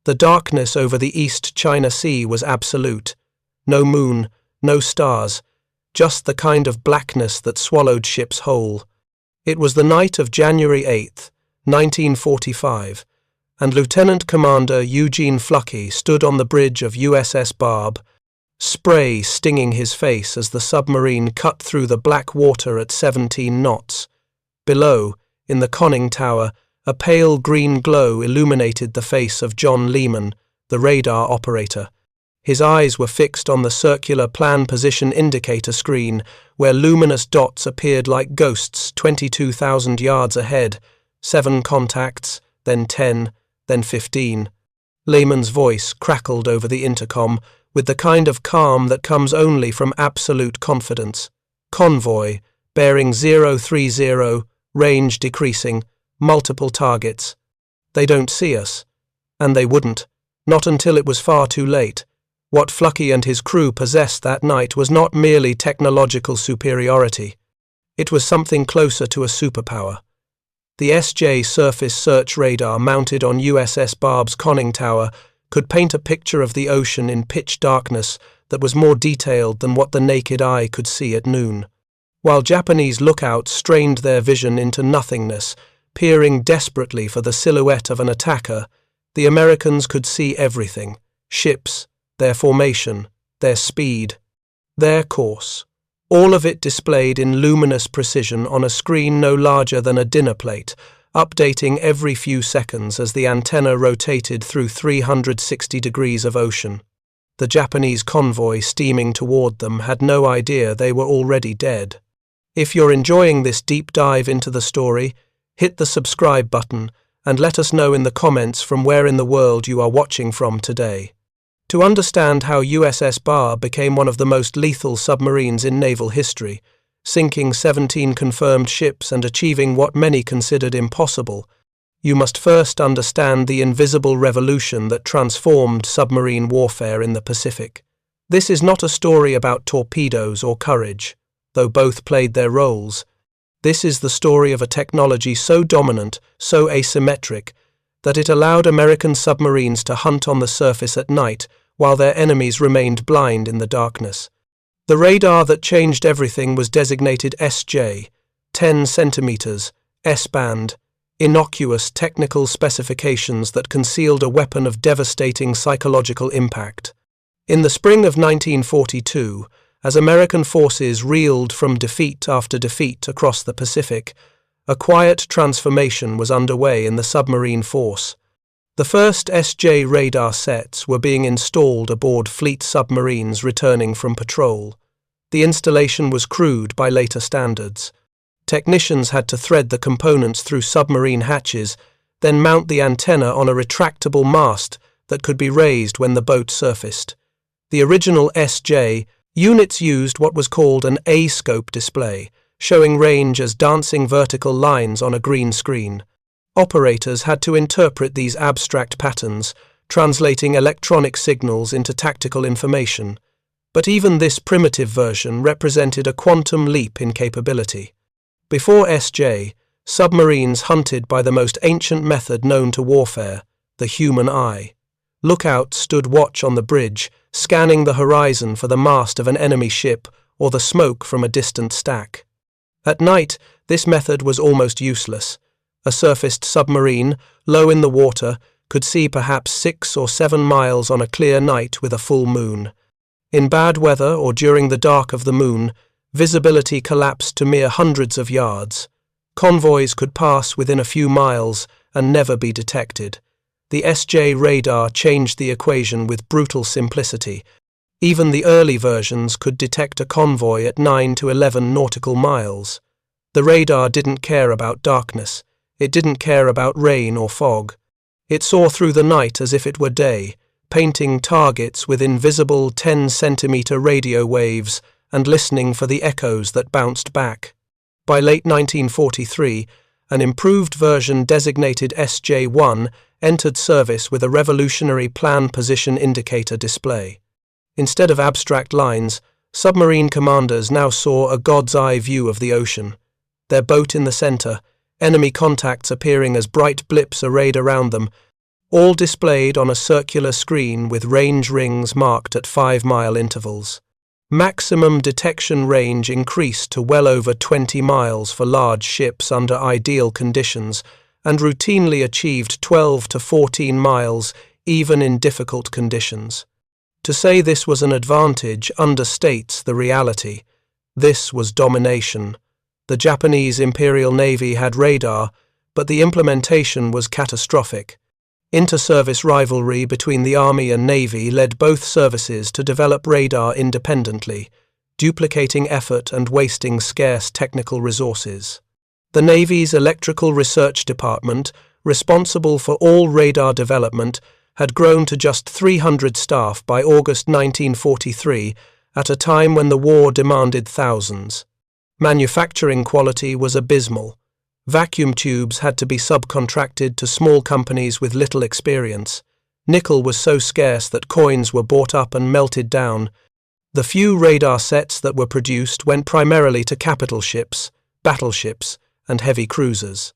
The darkness over the East China Sea was absolute. No moon, no stars, just the kind of blackness that swallowed ships whole. It was the night of January 8th, 1945, and Lieutenant Commander Eugene Fluckey stood on the bridge of USS Barb, spray stinging his face as the submarine cut through the black water at 17 knots. Below, in the conning tower, a pale green glow illuminated the face of John Lehman, the radar operator. His eyes were fixed on the circular plan position indicator screen, where luminous dots appeared like ghosts 22,000 yards ahead. 7 contacts, then 10, then 15. Lehman's voice crackled over the intercom with the kind of calm that comes only from absolute confidence. Convoy, bearing 030, range decreasing, multiple targets. They don't see us. And they wouldn't, not until it was far too late. What Fluckey and his crew possessed that night was not merely technological superiority. It was something closer to a superpower. The SJ surface search radar mounted on USS Barb's conning tower could paint a picture of the ocean in pitch darkness that was more detailed than what the naked eye could see at noon. While Japanese lookouts strained their vision into nothingness, peering desperately for the silhouette of an attacker, the Americans could see everything: ships, their formation, their speed, their course. All of it displayed in luminous precision on a screen no larger than a dinner plate, updating every few seconds as the antenna rotated through 360 degrees of ocean. The Japanese convoy steaming toward them had no idea they were already dead. If you're enjoying this deep dive into the story, hit the subscribe button and let us know in the comments from where in the world you are watching from today. To understand how USS Barb became one of the most lethal submarines in naval history, sinking 17 confirmed ships and achieving what many considered impossible, you must first understand the invisible revolution that transformed submarine warfare in the Pacific. This is not a story about torpedoes or courage, though both played their roles. This is the story of a technology so dominant, so asymmetric, that it allowed American submarines to hunt on the surface at night while their enemies remained blind in the darkness. The radar that changed everything was designated SJ, 10 centimeters, S-band, innocuous technical specifications that concealed a weapon of devastating psychological impact. In the spring of 1942, as American forces reeled from defeat after defeat across the Pacific, a quiet transformation was underway in the submarine force. The first SJ radar sets were being installed aboard fleet submarines returning from patrol. The installation was crude by later standards. Technicians had to thread the components through submarine hatches, then mount the antenna on a retractable mast that could be raised when the boat surfaced. The original SJ units used what was called an A-scope display, showing range as dancing vertical lines on a green screen. Operators had to interpret these abstract patterns, translating electronic signals into tactical information. But even this primitive version represented a quantum leap in capability. Before SJ, submarines hunted by the most ancient method known to warfare, the human eye. Lookouts stood watch on the bridge, scanning the horizon for the mast of an enemy ship or the smoke from a distant stack. At night, this method was almost useless. A surfaced submarine, low in the water, could see perhaps 6 or 7 miles on a clear night with a full moon. In bad weather or during the dark of the moon, visibility collapsed to mere hundreds of yards. Convoys could pass within a few miles and never be detected. The SJ radar changed the equation with brutal simplicity. Even the early versions could detect a convoy at 9 to 11 nautical miles. The radar didn't care about darkness. It didn't care about rain or fog. It saw through the night as if it were day, painting targets with invisible 10-centimeter radio waves and listening for the echoes that bounced back. By late 1943, an improved version designated SJ-1 entered service with a revolutionary plan position indicator display. Instead of abstract lines, submarine commanders now saw a god's-eye view of the ocean. Their boat in the center, enemy contacts appearing as bright blips arrayed around them, all displayed on a circular screen with range rings marked at 5-mile intervals. Maximum detection range increased to well over 20 miles for large ships under ideal conditions and routinely achieved 12 to 14 miles even in difficult conditions. To say this was an advantage understates the reality. This was domination. The Japanese Imperial Navy had radar, but the implementation was catastrophic. Inter-service rivalry between the Army and Navy led both services to develop radar independently, duplicating effort and wasting scarce technical resources. The Navy's Electrical Research Department, responsible for all radar development, had grown to just 300 staff by August 1943, at a time when the war demanded thousands. Manufacturing quality was abysmal. Vacuum tubes had to be subcontracted to small companies with little experience. Nickel was so scarce that coins were bought up and melted down. The few radar sets that were produced went primarily to capital ships, battleships, and heavy cruisers.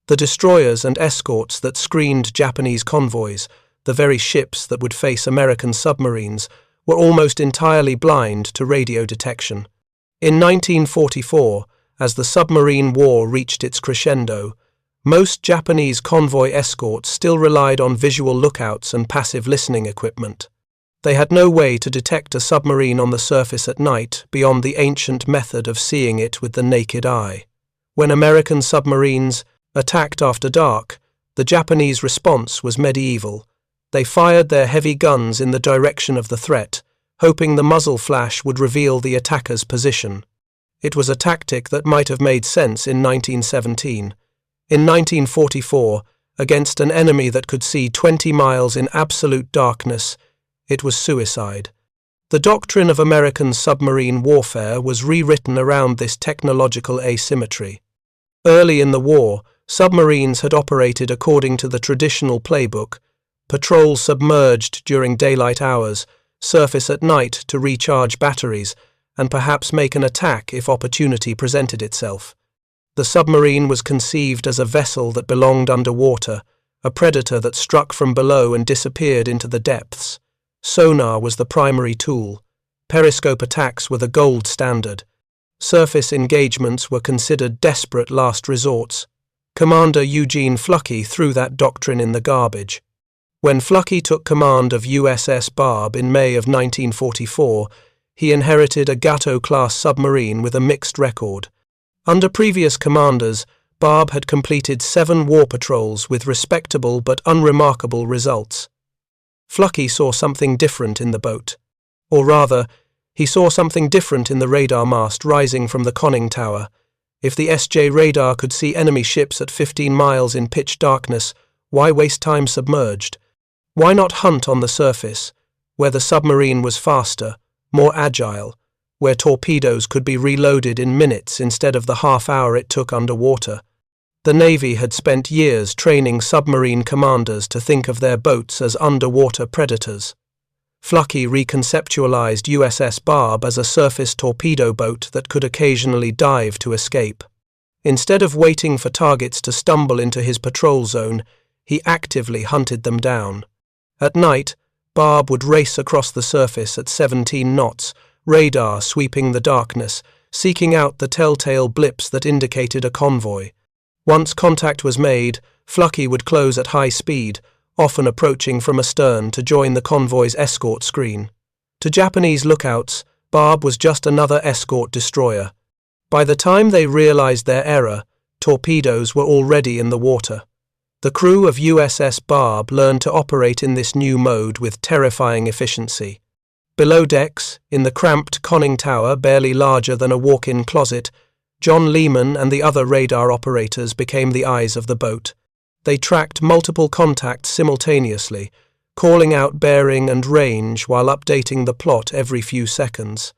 The destroyers and escorts that screened Japanese convoys, the very ships that would face American submarines, were almost entirely blind to radio detection. In 1944, as the submarine war reached its crescendo, most Japanese convoy escorts still relied on visual lookouts and passive listening equipment. They had no way to detect a submarine on the surface at night beyond the ancient method of seeing it with the naked eye. When American submarines attacked after dark, the Japanese response was medieval. They fired their heavy guns in the direction of the threat, hoping the muzzle flash would reveal the attacker's position. It was a tactic that might have made sense in 1917. In 1944, against an enemy that could see 20 miles in absolute darkness, it was suicide. The doctrine of American submarine warfare was rewritten around this technological asymmetry. Early in the war, submarines had operated according to the traditional playbook: patrol submerged during daylight hours, surface at night to recharge batteries, and perhaps make an attack if opportunity presented itself. The submarine was conceived as a vessel that belonged underwater, a predator that struck from below and disappeared into the depths. Sonar was the primary tool. Periscope attacks were the gold standard. Surface engagements were considered desperate last resorts. Commander Eugene Fluckey threw that doctrine in the garbage. When Fluckey took command of USS Barb in May of 1944, he inherited a Gato-class submarine with a mixed record. Under previous commanders, Barb had completed 7 war patrols with respectable but unremarkable results. Fluckey saw something different in the boat. Or rather, he saw something different in the radar mast rising from the conning tower. If the SJ radar could see enemy ships at 15 miles in pitch darkness, why waste time submerged? Why not hunt on the surface, where the submarine was faster, more agile, where torpedoes could be reloaded in minutes instead of the half-hour it took underwater? The Navy had spent years training submarine commanders to think of their boats as underwater predators. Fluckey reconceptualized USS Barb as a surface torpedo boat that could occasionally dive to escape. Instead of waiting for targets to stumble into his patrol zone, he actively hunted them down. At night, Barb would race across the surface at 17 knots, radar sweeping the darkness, seeking out the telltale blips that indicated a convoy. Once contact was made, Fluckey would close at high speed, often approaching from astern to join the convoy's escort screen. To Japanese lookouts, Barb was just another escort destroyer. By the time they realized their error, torpedoes were already in the water. The crew of USS Barb learned to operate in this new mode with terrifying efficiency. Below decks, in the cramped conning tower barely larger than a walk-in closet, John Lehman and the other radar operators became the eyes of the boat. They tracked multiple contacts simultaneously, calling out bearing and range while updating the plot every few seconds.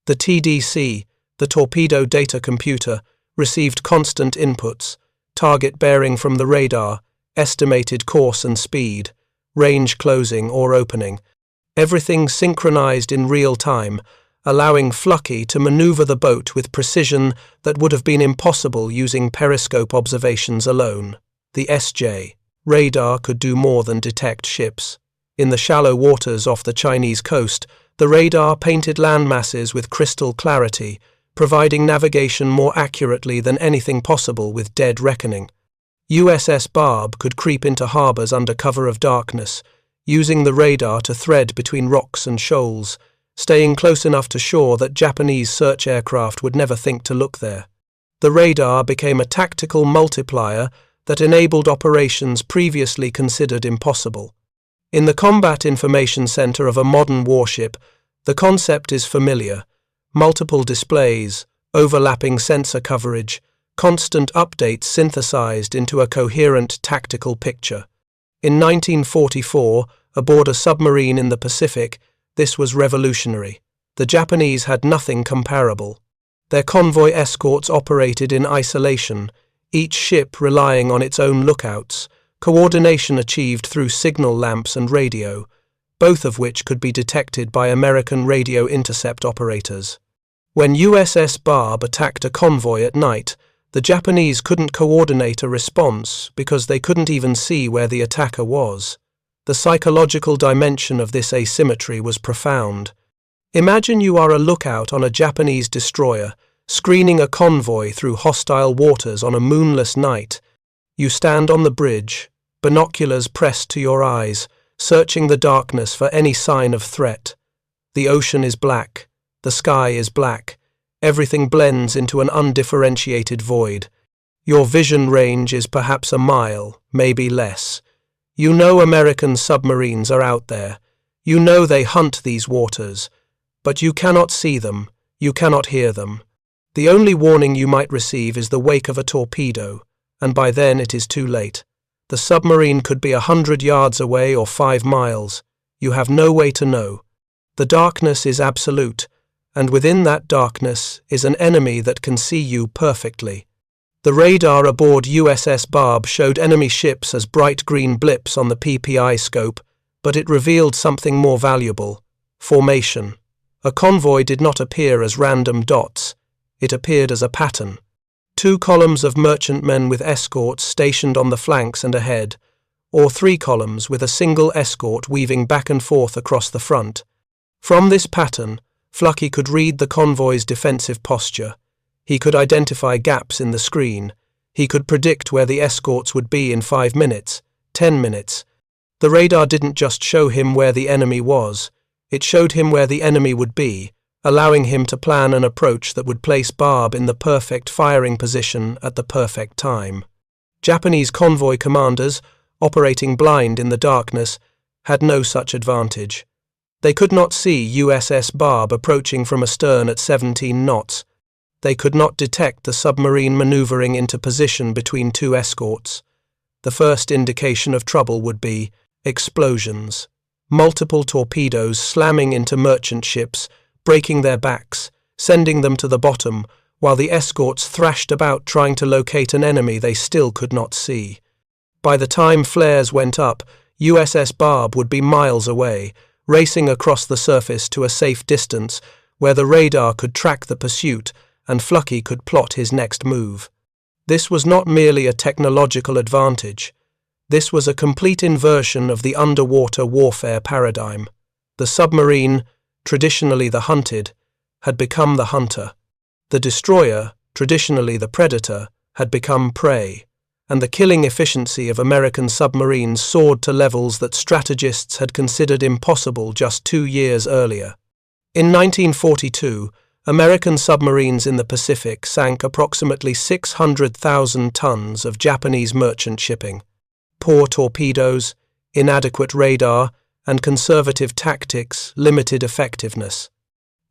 The TDC, the torpedo data computer, received constant inputs: target bearing from the radar, estimated course and speed, range closing or opening. Everything synchronized in real time, allowing Fluckey to maneuver the boat with precision that would have been impossible using periscope observations alone. The SJ Radar could do more than detect ships. In the shallow waters off the Chinese coast, the radar painted land masses with crystal clarity, providing navigation more accurately than anything possible with dead reckoning. USS Barb could creep into harbors under cover of darkness, using the radar to thread between rocks and shoals, staying close enough to shore that Japanese search aircraft would never think to look there. The radar became a tactical multiplier that enabled operations previously considered impossible. In the combat information center of a modern warship, the concept is familiar: multiple displays, overlapping sensor coverage, constant updates synthesized into a coherent tactical picture. In 1944, aboard a submarine in the Pacific, this was revolutionary. The Japanese had nothing comparable. Their convoy escorts operated in isolation, each ship relying on its own lookouts, coordination achieved through signal lamps and radio, both of which could be detected by American radio intercept operators. When USS Barb attacked a convoy at night, the Japanese couldn't coordinate a response because they couldn't even see where the attacker was. The psychological dimension of this asymmetry was profound. Imagine you are a lookout on a Japanese destroyer, screening a convoy through hostile waters on a moonless night. You stand on the bridge, binoculars pressed to your eyes, searching the darkness for any sign of threat. The ocean is black, the sky is black, everything blends into an undifferentiated void. Your vision range is perhaps a mile, maybe less. You know American submarines are out there. You know they hunt these waters. But you cannot see them, you cannot hear them. The only warning you might receive is the wake of a torpedo, and by then it is too late. The submarine could be 100 yards away or 5 miles. You have no way to know. The darkness is absolute, and within that darkness is an enemy that can see you perfectly. The radar aboard USS Barb showed enemy ships as bright green blips on the PPI scope, but it revealed something more valuable: formation. A convoy did not appear as random dots. It appeared as a pattern. 2 columns of merchantmen with escorts stationed on the flanks and ahead, or 3 columns with a single escort weaving back and forth across the front. From this pattern, Flucky could read the convoy's defensive posture. He could identify gaps in the screen. He could predict where the escorts would be in 5 minutes, 10 minutes. The radar didn't just show him where the enemy was. It showed him where the enemy would be, allowing him to plan an approach that would place Barb in the perfect firing position at the perfect time. Japanese convoy commanders, operating blind in the darkness, had no such advantage. They could not see USS Barb approaching from astern at 17 knots. They could not detect the submarine maneuvering into position between 2 escorts. The first indication of trouble would be explosions. Multiple torpedoes slamming into merchant ships, breaking their backs, sending them to the bottom, while the escorts thrashed about trying to locate an enemy they still could not see. By the time flares went up, USS Barb would be miles away, racing across the surface to a safe distance where the radar could track the pursuit and Flucky could plot his next move. This was not merely a technological advantage. This was a complete inversion of the underwater warfare paradigm. The submarine, traditionally the hunted, had become the hunter. The destroyer, traditionally the predator, had become prey, and the killing efficiency of American submarines soared to levels that strategists had considered impossible just 2 years earlier. In 1942, American submarines in the Pacific sank approximately 600,000 tons of Japanese merchant shipping. Poor torpedoes, inadequate radar, and conservative tactics limited effectiveness.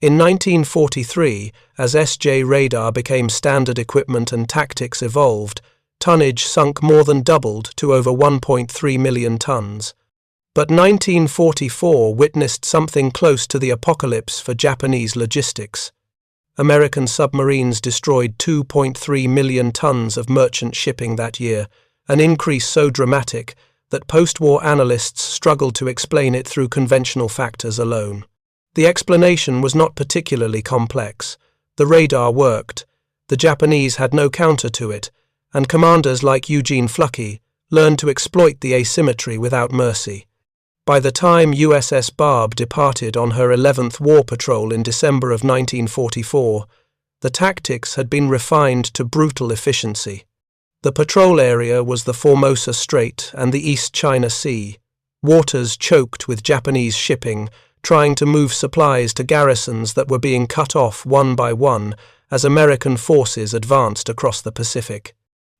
In 1943, as SJ radar became standard equipment and tactics evolved, tonnage sunk more than doubled to over 1.3 million tons. But 1944 witnessed something close to the apocalypse for Japanese logistics. American submarines destroyed 2.3 million tons of merchant shipping that year, an increase so dramatic that post-war analysts struggled to explain it through conventional factors alone. The explanation was not particularly complex. The radar worked, the Japanese had no counter to it, and commanders like Eugene Flucky learned to exploit the asymmetry without mercy. By the time USS Barb departed on her 11th war patrol in December of 1944, the tactics had been refined to brutal efficiency. The patrol area was the Formosa Strait and the East China Sea, waters choked with Japanese shipping, trying to move supplies to garrisons that were being cut off one by one as American forces advanced across the Pacific.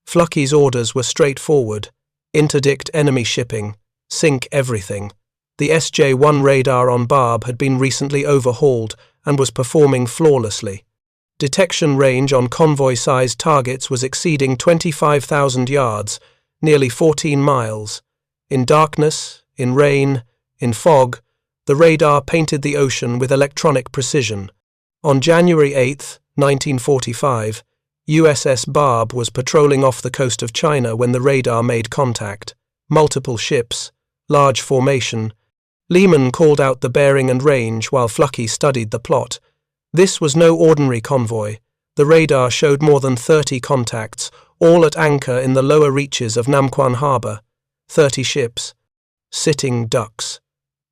Flucky's orders were straightforward: interdict enemy shipping, sink everything. The SJ-1 radar on Barb had been recently overhauled and was performing flawlessly. Detection range on convoy-sized targets was exceeding 25,000 yards, nearly 14 miles. In darkness, in rain, in fog, the radar painted the ocean with electronic precision. On January 8, 1945, USS Barb was patrolling off the coast of China when the radar made contact. Multiple ships, large formation. Lehman called out the bearing and range while Flucky studied the plot. This was no ordinary convoy. The radar showed more than 30 contacts, all at anchor in the lower reaches of Namquan Harbor. 30 ships. Sitting ducks.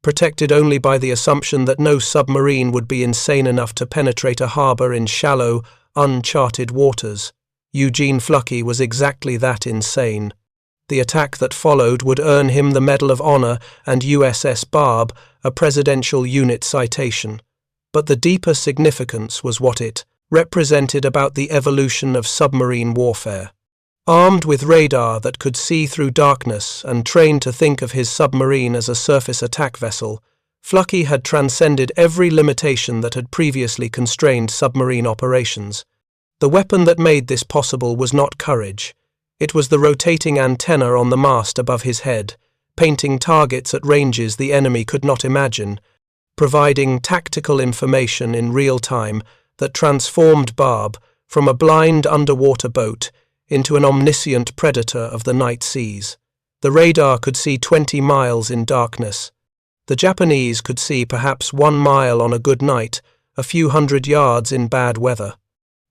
Protected only by the assumption that no submarine would be insane enough to penetrate a harbor in shallow, uncharted waters. Eugene Flucky was exactly that insane. The attack that followed would earn him the Medal of Honor and USS Barb a Presidential Unit citation. But the deeper significance was what it represented about the evolution of submarine warfare. Armed with radar that could see through darkness and trained to think of his submarine as a surface attack vessel, Flucky had transcended every limitation that had previously constrained submarine operations. The weapon that made this possible was not courage. It was the rotating antenna on the mast above his head, painting targets at ranges the enemy could not imagine, providing tactical information in real time that transformed Barb from a blind underwater boat into an omniscient predator of the night seas. The radar could see 20 miles in darkness. The Japanese could see perhaps 1 mile on a good night, a few hundred yards in bad weather.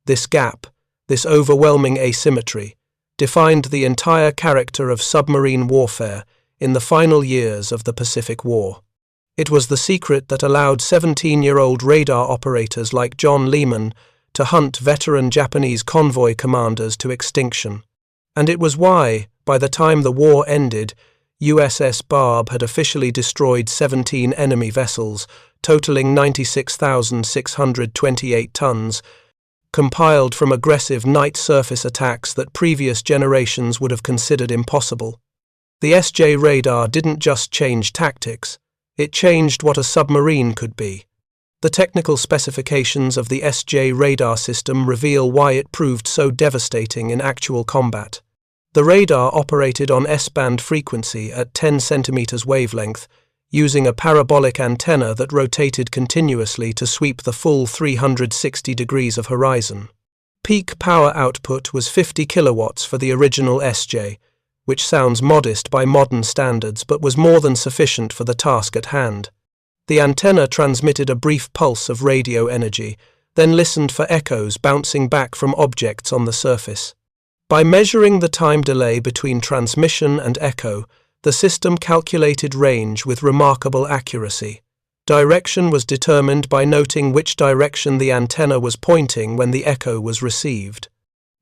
This gap, this overwhelming asymmetry, defined the entire character of submarine warfare in the final years of the Pacific War. It was the secret that allowed 17-year-old radar operators like John Lehman to hunt veteran Japanese convoy commanders to extinction. And it was why, by the time the war ended, USS Barb had officially destroyed 17 enemy vessels, totaling 96,628 tons, compiled from aggressive night surface attacks that previous generations would have considered impossible. The SJ radar didn't just change tactics. It changed what a submarine could be. The technical specifications of the SJ radar system reveal why it proved so devastating in actual combat. The radar operated on S-band frequency at 10 centimeters wavelength, using a parabolic antenna that rotated continuously to sweep the full 360 degrees of horizon. Peak power output was 50 kilowatts for the original SJ, which sounds modest by modern standards but was more than sufficient for the task at hand. The antenna transmitted a brief pulse of radio energy, then listened for echoes bouncing back from objects on the surface. By measuring the time delay between transmission and echo, the system calculated range with remarkable accuracy. Direction was determined by noting which direction the antenna was pointing when the echo was received.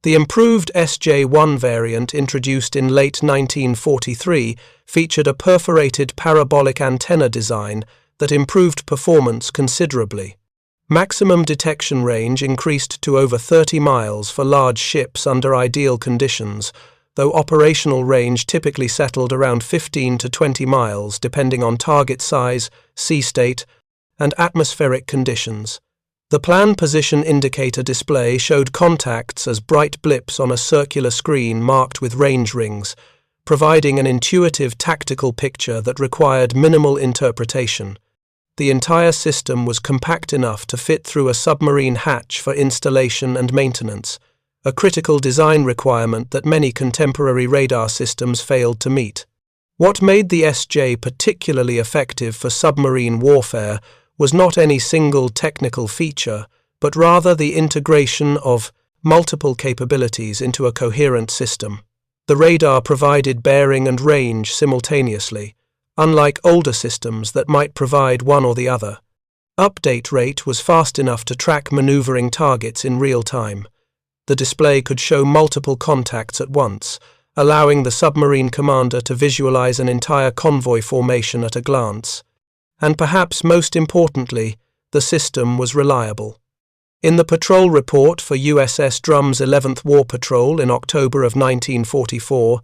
The improved SJ-1 variant introduced in late 1943 featured a perforated parabolic antenna design that improved performance considerably. Maximum detection range increased to over 30 miles for large ships under ideal conditions, though operational range typically settled around 15 to 20 miles depending on target size, sea state, and atmospheric conditions. The plan position indicator display showed contacts as bright blips on a circular screen marked with range rings, providing an intuitive tactical picture that required minimal interpretation. The entire system was compact enough to fit through a submarine hatch for installation and maintenance, a critical design requirement that many contemporary radar systems failed to meet. What made the SJ particularly effective for submarine warfare was not any single technical feature, but rather the integration of multiple capabilities into a coherent system. The radar provided bearing and range simultaneously, unlike older systems that might provide one or the other. Update rate was fast enough to track maneuvering targets in real time. The display could show multiple contacts at once, allowing the submarine commander to visualize an entire convoy formation at a glance. And perhaps most importantly, the system was reliable. In the patrol report for USS Drum's 11th War Patrol in October of 1944,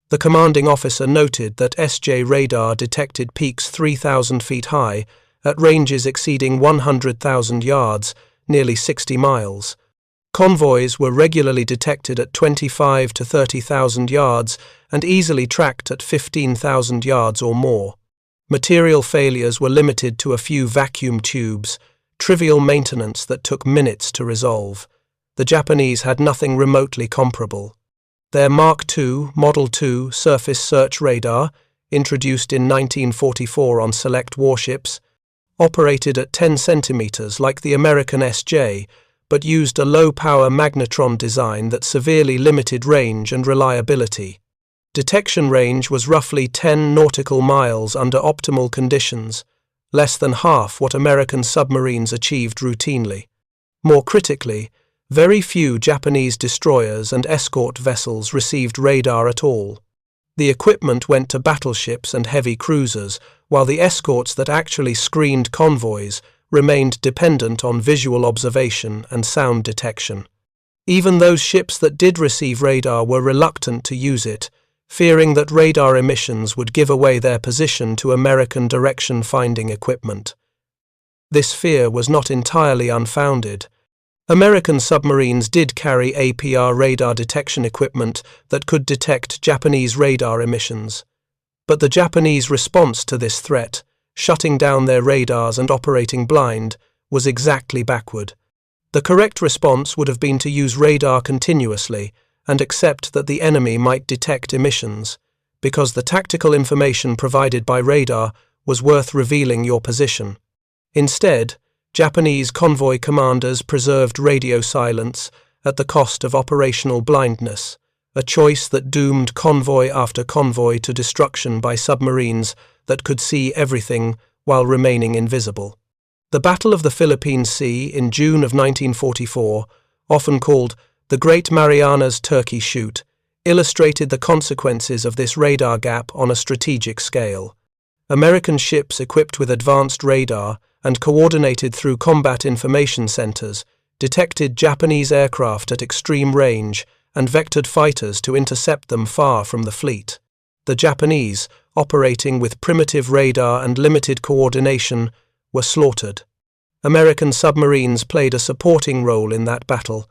the commanding officer noted that SJ radar detected peaks 3,000 feet high at ranges exceeding 100,000 yards, nearly 60 miles. Convoys were regularly detected at 25 to 30,000 yards and easily tracked at 15,000 yards or more. Material failures were limited to a few vacuum tubes, trivial maintenance that took minutes to resolve. The Japanese had nothing remotely comparable. Their Mark II, Model II surface search radar, introduced in 1944 on select warships, operated at 10 centimeters like the American SJ, but used a low-power magnetron design that severely limited range and reliability. Detection range was roughly 10 nautical miles under optimal conditions, less than half what American submarines achieved routinely. More critically, very few Japanese destroyers and escort vessels received radar at all. The equipment went to battleships and heavy cruisers, while the escorts that actually screened convoys remained dependent on visual observation and sound detection. Even those ships that did receive radar were reluctant to use it, fearing that radar emissions would give away their position to American direction-finding equipment. This fear was not entirely unfounded. American submarines did carry APR radar detection equipment that could detect Japanese radar emissions. But the Japanese response to this threat, shutting down their radars and operating blind, was exactly backward. The correct response would have been to use radar continuously and accept that the enemy might detect emissions, because the tactical information provided by radar was worth revealing your position. Instead, Japanese convoy commanders preserved radio silence at the cost of operational blindness, a choice that doomed convoy after convoy to destruction by submarines that could see everything while remaining invisible. The Battle of the Philippine Sea in June of 1944, often called the Great Marianas Turkey Shoot, illustrated the consequences of this radar gap on a strategic scale. American ships equipped with advanced radar and coordinated through combat information centers detected Japanese aircraft at extreme range and vectored fighters to intercept them far from the fleet. The Japanese, operating with primitive radar and limited coordination, were slaughtered. American submarines played a supporting role in that battle,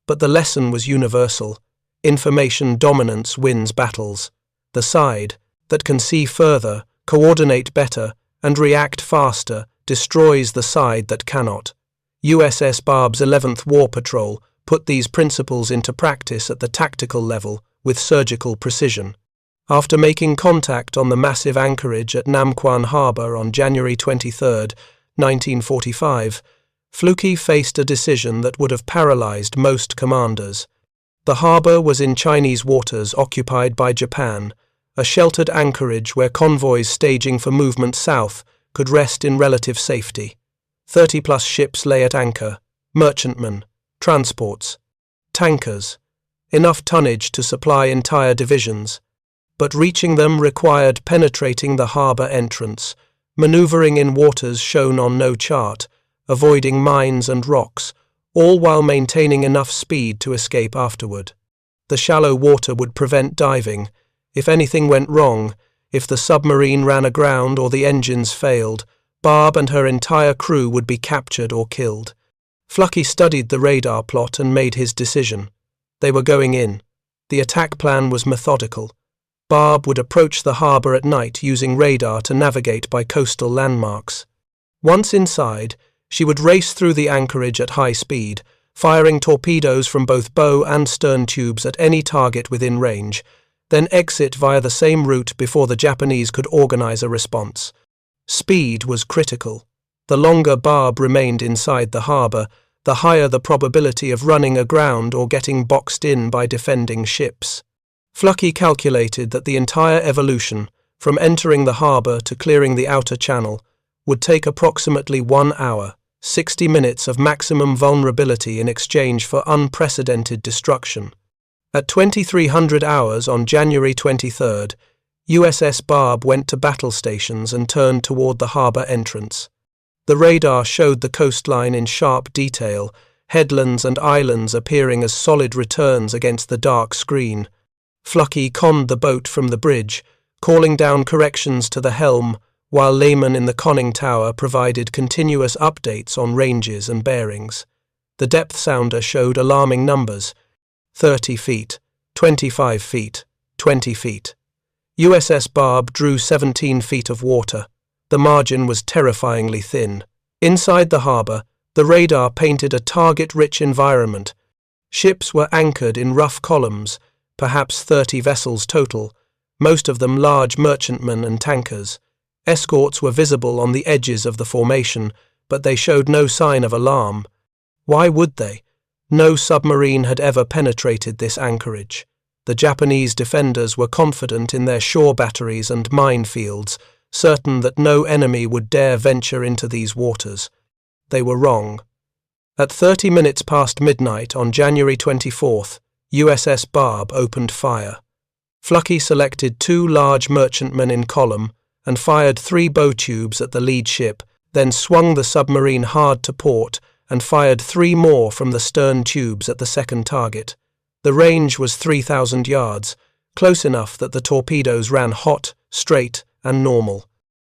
but the lesson was universal. Information dominance wins battles. The side that can see further, coordinate better, and react faster destroys the side that cannot. USS Barb's 11th War Patrol put these principles into practice at the tactical level with surgical precision. After making contact on the massive anchorage at Namquan Harbor on January 23, 1945, Fluke faced a decision that would have paralyzed most commanders. The harbor was in Chinese waters occupied by Japan, a sheltered anchorage where convoys staging for movement south could rest in relative safety. 30-plus ships lay at anchor, merchantmen, transports, tankers, enough tonnage to supply entire divisions. But reaching them required penetrating the harbor entrance, maneuvering in waters shown on no chart, avoiding mines and rocks, all while maintaining enough speed to escape afterward. The shallow water would prevent diving. If anything went wrong, if the submarine ran aground or the engines failed, Barb and her entire crew would be captured or killed. Fluke studied the radar plot and made his decision. They were going in. The attack plan was methodical. Barb would approach the harbor at night using radar to navigate by coastal landmarks. Once inside, she would race through the anchorage at high speed, firing torpedoes from both bow and stern tubes at any target within range, then exit via the same route before the Japanese could organize a response. Speed was critical. The longer Barb remained inside the harbor, the higher the probability of running aground or getting boxed in by defending ships. Flucky calculated that the entire evolution, from entering the harbour to clearing the outer channel, would take approximately 1 hour, 60 minutes of maximum vulnerability in exchange for unprecedented destruction. At 2300 hours on January 23rd, USS Barb went to battle stations and turned toward the harbour entrance. The radar showed the coastline in sharp detail, headlands and islands appearing as solid returns against the dark screen. Flucky conned the boat from the bridge, calling down corrections to the helm, while laymen in the conning tower provided continuous updates on ranges and bearings. The depth sounder showed alarming numbers: 30 feet, 25 feet, 20 feet. USS Barb drew 17 feet of water. The margin was terrifyingly thin. Inside the harbour, the radar painted a target-rich environment. Ships were anchored in rough columns, perhaps 30 vessels total, most of them large merchantmen and tankers. Escorts were visible on the edges of the formation, but they showed no sign of alarm. Why would they? No submarine had ever penetrated this anchorage. The Japanese defenders were confident in their shore batteries and minefields, certain that no enemy would dare venture into these waters. They were wrong. At 30 minutes past midnight on January 24th, USS Barb opened fire. Flucky selected 2 large merchantmen in column and fired 3 bow tubes at the lead ship, then swung the submarine hard to port and fired 3 more from the stern tubes at the second target. The range was 3,000 yards, close enough that the torpedoes ran hot, straight, and normal.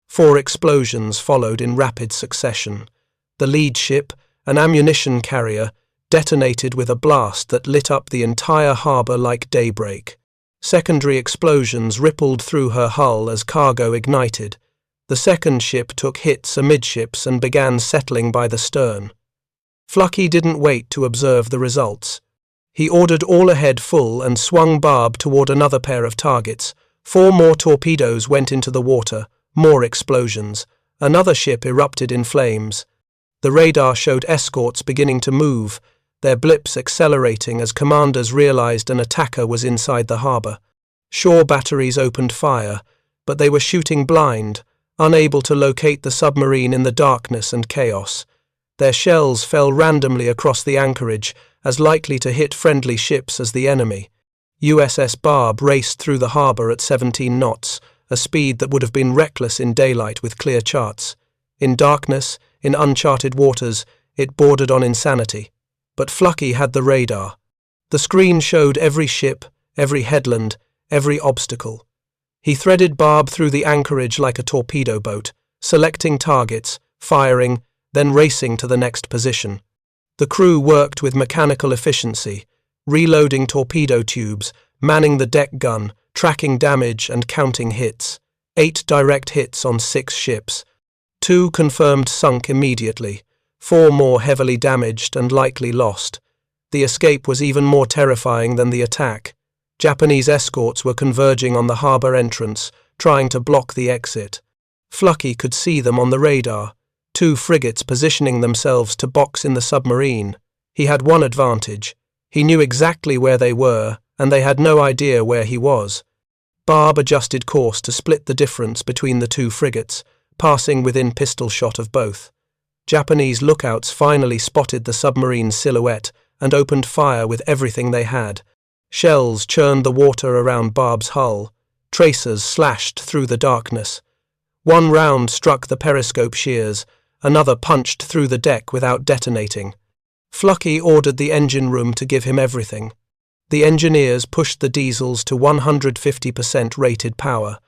4 explosions followed in rapid succession. The lead ship, an ammunition carrier, detonated with a blast that lit up the entire harbour like daybreak. Secondary explosions rippled through her hull as cargo ignited. The second ship took hits amidships and began settling by the stern. Flucky didn't wait to observe the results. He ordered all ahead full and swung Barb toward another pair of targets. 4 more torpedoes went into the water, more explosions. Another ship erupted in flames. The radar showed escorts beginning to move, their blips accelerating as commanders realized an attacker was inside the harbour. Shore batteries opened fire, but they were shooting blind, unable to locate the submarine in the darkness and chaos. Their shells fell randomly across the anchorage, as likely to hit friendly ships as the enemy. USS Barb raced through the harbour at 17 knots, a speed that would have been reckless in daylight with clear charts. In darkness, in uncharted waters, it bordered on insanity. But Flucky had the radar. The screen showed every ship, every headland, every obstacle. He threaded Barb through the anchorage like a torpedo boat, selecting targets, firing, then racing to the next position. The crew worked with mechanical efficiency, reloading torpedo tubes, manning the deck gun, tracking damage and counting hits. 8 direct hits on 6 ships. 2 confirmed sunk immediately. 4 more heavily damaged and likely lost. The escape was even more terrifying than the attack. Japanese escorts were converging on the harbour entrance, trying to block the exit. Flucky could see them on the radar, 2 frigates positioning themselves to box in the submarine. He had one advantage. He knew exactly where they were, and they had no idea where he was. Barb adjusted course to split the difference between the 2 frigates, passing within pistol shot of both. Japanese lookouts finally spotted the submarine's silhouette and opened fire with everything they had. Shells churned the water around Barb's hull. Tracers slashed through the darkness. One round struck the periscope shears, another punched through the deck without detonating. Flucky ordered the engine room to give him everything. The engineers pushed the diesels to 150% rated power,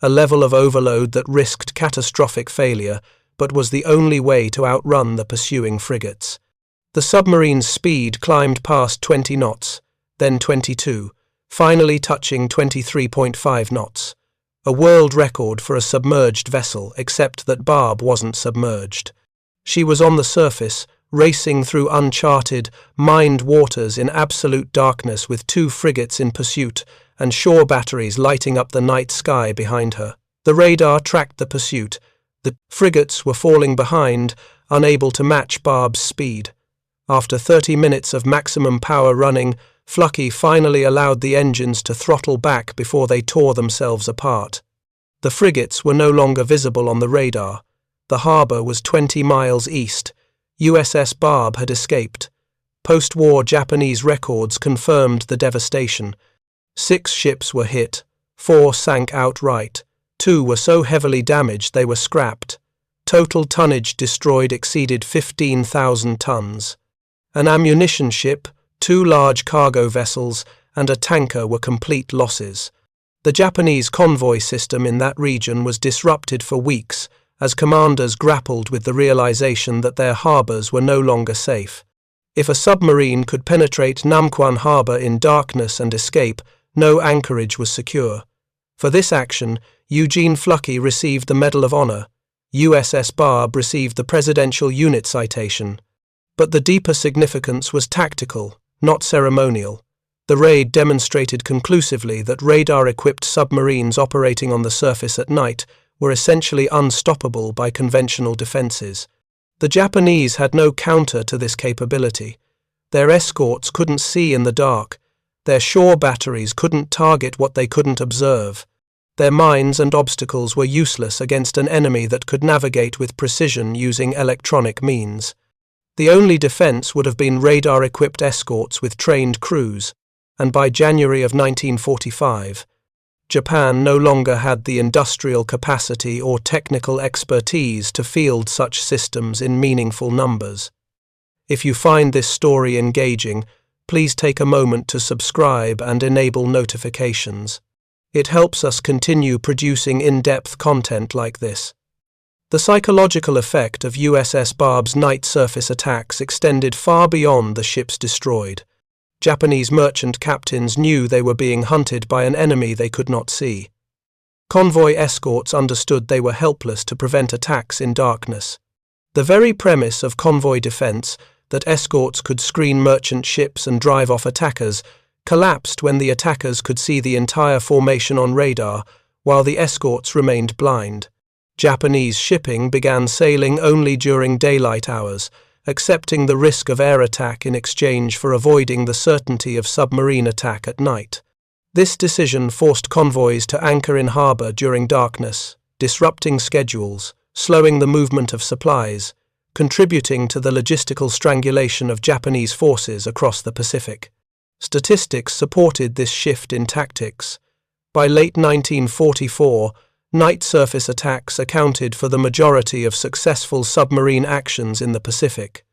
a level of overload that risked catastrophic failure, but was the only way to outrun the pursuing frigates. The submarine's speed climbed past 20 knots, then 22, finally touching 23.5 knots. A world record for a submerged vessel, except that Barb wasn't submerged. She was on the surface, racing through uncharted, mined waters in absolute darkness with 2 frigates in pursuit and shore batteries lighting up the night sky behind her. The radar tracked the pursuit. The frigates were falling behind, unable to match Barb's speed. After 30 minutes of maximum power running, Flucky finally allowed the engines to throttle back before they tore themselves apart. The frigates were no longer visible on the radar. The harbour was 20 miles east. USS Barb had escaped. Post-war Japanese records confirmed the devastation. 6 ships were hit, 4 sank outright, 2 were so heavily damaged they were scrapped. Total tonnage destroyed exceeded 15,000 tons. An ammunition ship, 2 large cargo vessels, and a tanker were complete losses. The Japanese convoy system in that region was disrupted for weeks as commanders grappled with the realization that their harbors were no longer safe. If a submarine could penetrate Namquan Harbor in darkness and escape, no anchorage was secure. For this action, Eugene Flucky received the Medal of Honor. USS Barb received the Presidential Unit Citation. But the deeper significance was tactical, not ceremonial. The raid demonstrated conclusively that radar-equipped submarines operating on the surface at night were essentially unstoppable by conventional defenses. The Japanese had no counter to this capability. Their escorts couldn't see in the dark. Their shore batteries couldn't target what they couldn't observe. Their mines and obstacles were useless against an enemy that could navigate with precision using electronic means. The only defense would have been radar-equipped escorts with trained crews, and by January of 1945, Japan no longer had the industrial capacity or technical expertise to field such systems in meaningful numbers. If you find this story engaging, please take a moment to subscribe and enable notifications. It helps us continue producing in-depth content like this. The psychological effect of USS Barb's night surface attacks extended far beyond the ships destroyed. Japanese merchant captains knew they were being hunted by an enemy they could not see. Convoy escorts understood they were helpless to prevent attacks in darkness. The very premise of convoy defense, that escorts could screen merchant ships and drive off attackers, collapsed when the attackers could see the entire formation on radar, while the escorts remained blind. Japanese shipping began sailing only during daylight hours, accepting the risk of air attack in exchange for avoiding the certainty of submarine attack at night. This decision forced convoys to anchor in harbor during darkness, disrupting schedules, slowing the movement of supplies, contributing to the logistical strangulation of Japanese forces across the Pacific. Statistics supported this shift in tactics. By late 1944, night surface attacks accounted for the majority of successful submarine actions in the Pacific.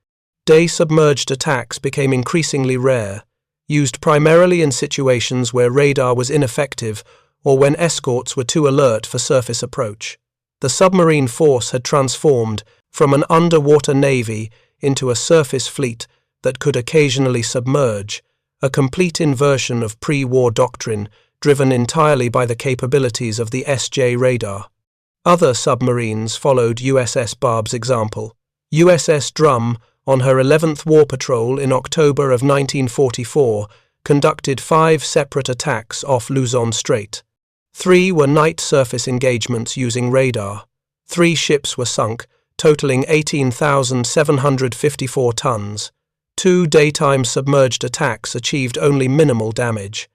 Day submerged attacks became increasingly rare, used primarily in situations where radar was ineffective or when escorts were too alert for surface approach. The submarine force had transformed from an underwater navy into a surface fleet that could occasionally submerge, a complete inversion of pre-war doctrine driven entirely by the capabilities of the SJ radar. Other submarines followed USS Barb's example. USS Drum, on her 11th war patrol in October of 1944, conducted 5 separate attacks off Luzon Strait. 3 were night surface engagements using radar. 3 ships were sunk, totaling 18,754 tons. 2 daytime submerged attacks achieved only minimal damage.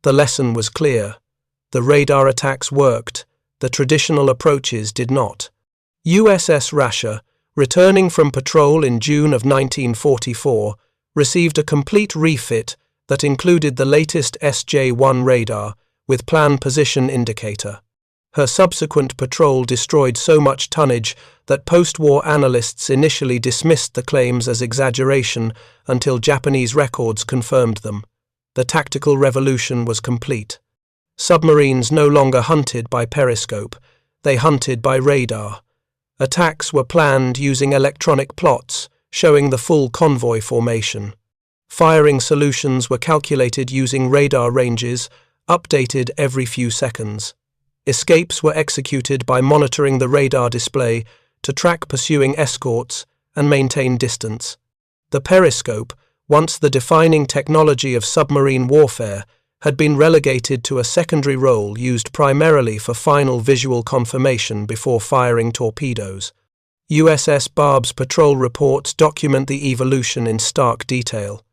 The lesson was clear. The radar attacks worked. The traditional approaches did not. USS Rasher, returning from patrol in June of 1944, received a complete refit that included the latest SJ-1 radar with plan position indicator. Her subsequent patrol destroyed so much tonnage that post-war analysts initially dismissed the claims as exaggeration until Japanese records confirmed them. The tactical revolution was complete. Submarines no longer hunted by periscope, they hunted by radar. Attacks were planned using electronic plots, showing the full convoy formation. Firing solutions were calculated using radar ranges, updated every few seconds. Escapes were executed by monitoring the radar display to track pursuing escorts and maintain distance. The periscope, once the defining technology of submarine warfare, had been relegated to a secondary role used primarily for final visual confirmation before firing torpedoes. USS Barb's patrol reports document the evolution in stark detail.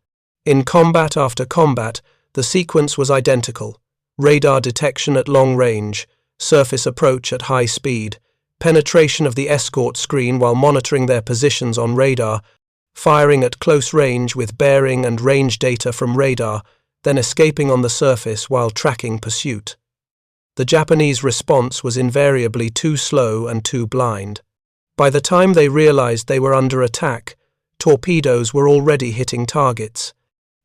In combat after combat, the sequence was identical: radar detection at long range, surface approach at high speed, penetration of the escort screen while monitoring their positions on radar, firing at close range with bearing and range data from radar, then escaping on the surface while tracking pursuit. The Japanese response was invariably too slow and too blind. By the time they realized they were under attack, torpedoes were already hitting targets.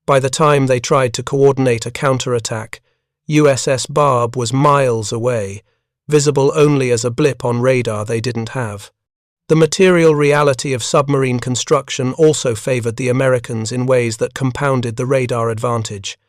By the time they tried to coordinate a counterattack, USS Barb was miles away, visible only as a blip on radar they didn't have. The material reality of submarine construction also favored the Americans in ways that compounded the radar advantage.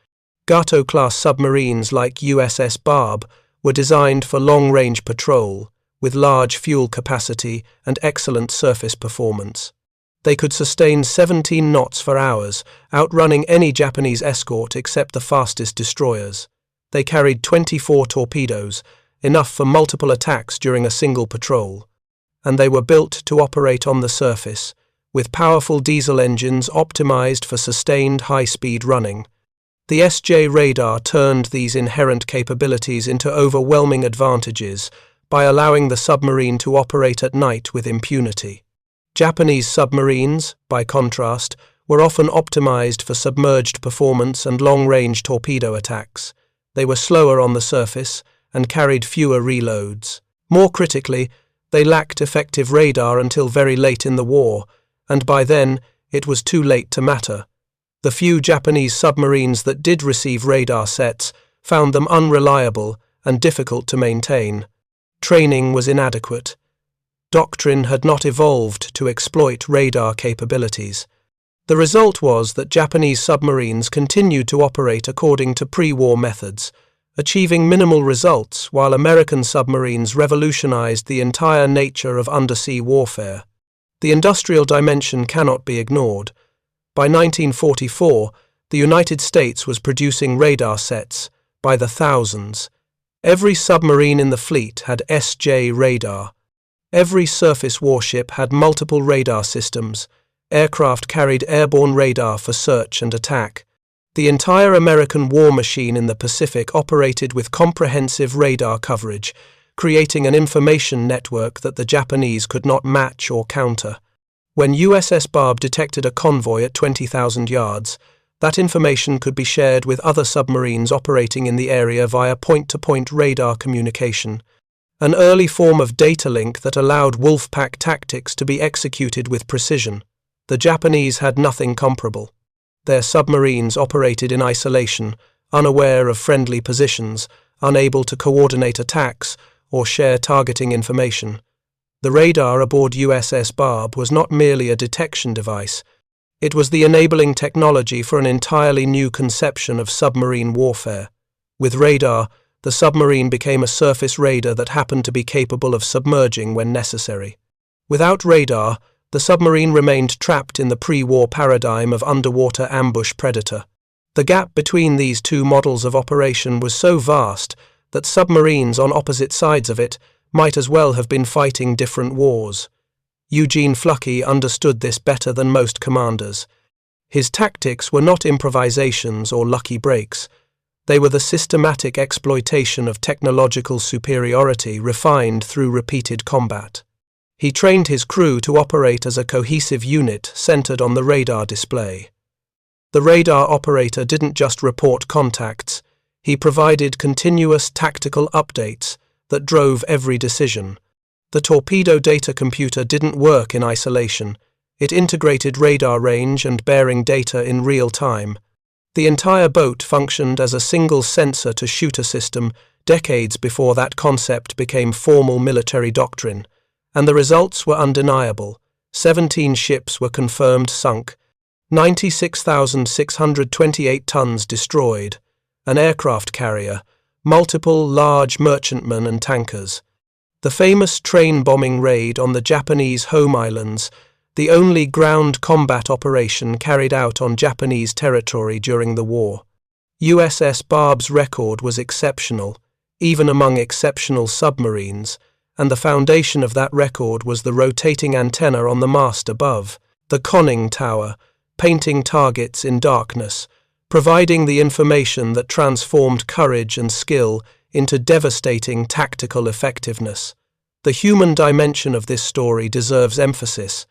Gato-class submarines like USS Barb were designed for long-range patrol, with large fuel capacity and excellent surface performance. They could sustain 17 knots for hours, outrunning any Japanese escort except the fastest destroyers. They carried 24 torpedoes, enough for multiple attacks during a single patrol. And they were built to operate on the surface, with powerful diesel engines optimized for sustained high-speed running. The SJ radar turned these inherent capabilities into overwhelming advantages by allowing the submarine to operate at night with impunity. Japanese submarines, by contrast, were often optimized for submerged performance and long-range torpedo attacks. They were slower on the surface and carried fewer reloads. More critically, they lacked effective radar until very late in the war, and by then it was too late to matter. The few Japanese submarines that did receive radar sets found them unreliable and difficult to maintain. Training was inadequate. Doctrine had not evolved to exploit radar capabilities. The result was that Japanese submarines continued to operate according to pre-war methods, achieving minimal results while American submarines revolutionized the entire nature of undersea warfare. The industrial dimension cannot be ignored. By 1944, the United States was producing radar sets by the thousands. Every submarine in the fleet had SJ radar. Every surface warship had multiple radar systems. Aircraft carried airborne radar for search and attack. The entire American war machine in the Pacific operated with comprehensive radar coverage, creating an information network that the Japanese could not match or counter. When USS Barb detected a convoy at 20,000 yards, that information could be shared with other submarines operating in the area via point-to-point radar communication, an early form of data link that allowed wolfpack tactics to be executed with precision. The Japanese had nothing comparable. Their submarines operated in isolation, unaware of friendly positions, unable to coordinate attacks or share targeting information. The radar aboard USS Barb was not merely a detection device. It was the enabling technology for an entirely new conception of submarine warfare. With radar, the submarine became a surface raider that happened to be capable of submerging when necessary. Without radar, the submarine remained trapped in the pre-war paradigm of underwater ambush predator. The gap between these two models of operation was so vast that submarines on opposite sides of it might as well have been fighting different wars. Eugene Fluckey understood this better than most commanders. His tactics were not improvisations or lucky breaks. They were the systematic exploitation of technological superiority refined through repeated combat. He trained his crew to operate as a cohesive unit centered on the radar display. The radar operator didn't just report contacts, he provided continuous tactical updates that drove every decision. The torpedo data computer didn't work in isolation. It integrated radar range and bearing data in real time. The entire boat functioned as a single sensor-to-shooter system decades before that concept became formal military doctrine, and the results were undeniable. 17 ships were confirmed sunk, 96,628 tons destroyed, an aircraft carrier, multiple large merchantmen and tankers. The famous train bombing raid on the Japanese home islands, the only ground combat operation carried out on Japanese territory during the war. USS Barb's record was exceptional, even among exceptional submarines, and the foundation of that record was the rotating antenna on the mast above, the conning tower, painting targets in darkness, providing the information that transformed courage and skill into devastating tactical effectiveness. The human dimension of this story deserves emphasis.